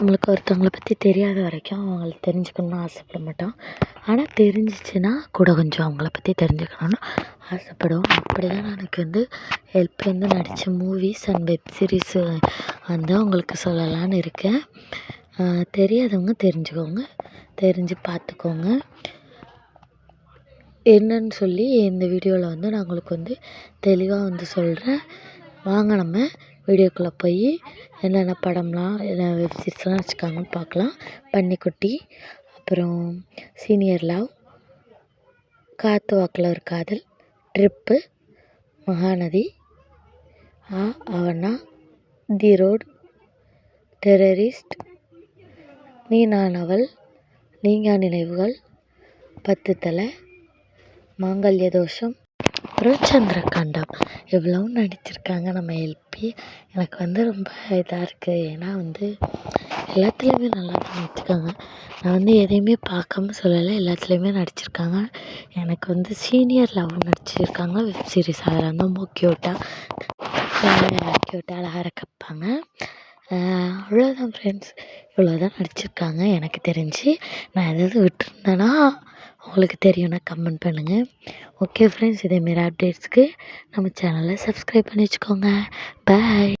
நம்மளுக்கு ஒருத்தவங்கள பற்றி தெரியாத வரைக்கும் அவங்கள தெரிஞ்சுக்கணுன்னு ஆசைப்பட மாட்டோம். ஆனால் தெரிஞ்சிச்சுன்னா கூட கொஞ்சம் அவங்கள பற்றி தெரிஞ்சுக்கணுன்னு ஆசைப்படுவோம். அப்படி தான் எனக்கு வந்து எல்பிலேருந்து நடித்த மூவிஸ் அண்ட் வெப் சீரிஸு வந்து உங்களுக்கு சொல்லலான்னு இருக்கேன். தெரியாதவங்க தெரிஞ்சுக்கோங்க, தெரிஞ்சு பார்த்துக்கோங்க. என்னன்னு சொல்லி இந்த வீடியோவில் வந்து நான் உங்களுக்கு வந்து தெளிவாக வந்து சொல்கிறேன். வாங்க நம்ம வீடியோக்குள்ளே போய் என்னென்ன படம்லாம் என்ன வெப் சீரிஸ்லாம் வச்சுருக்காங்கன்னு பார்க்கலாம். பன்னிக்குட்டி, அப்புறம் சீனியர் லவ், காத்து வாக்கில் ஒரு காதல், ட்ரிப்பு, மகாநதி, அவனா, தி ரோட், டெரரிஸ்ட், நீ நான் அவள், நீங்கா நினைவுகள், 10 தலை, மாங்கல்ய தோஷம், அப்புறம் சந்திரகாண்டம் இவ்வளவும் நடிச்சிருக்காங்க நம்ம எல்பி. எனக்கு வந்து ரொம்ப இதாக இருக்குது. ஏன்னா வந்து எல்லாத்துலேயுமே நல்லா தான் நடிச்சிருக்காங்க. நான் வந்து எதையுமே பார்க்காம சொல்லலை, எல்லாத்துலேயுமே நடிச்சிருக்காங்க. எனக்கு வந்து சீனியர் லவ் நடிச்சிருக்காங்க வெப் சீரிஸ். அதில் வந்து ரொம்ப க்யூட்டாக அழகாக இருப்பாங்க. அவ்வளோதான் ஃப்ரெண்ட்ஸ், இவ்வளோ தான் நடிச்சிருக்காங்க எனக்கு தெரிஞ்சு. நான் ஏதாவது விட்டுருந்தேன்னா உங்களுக்கு தெரியும்னா கமெண்ட் பண்ணுங்கள். ஓகே ஃப்ரெண்ட்ஸ், இதேமாரி அப்டேட்ஸ்க்கு நம்ம சேனலை சப்ஸ்கிரைப் பண்ணி வச்சுக்கோங்க. பாய்.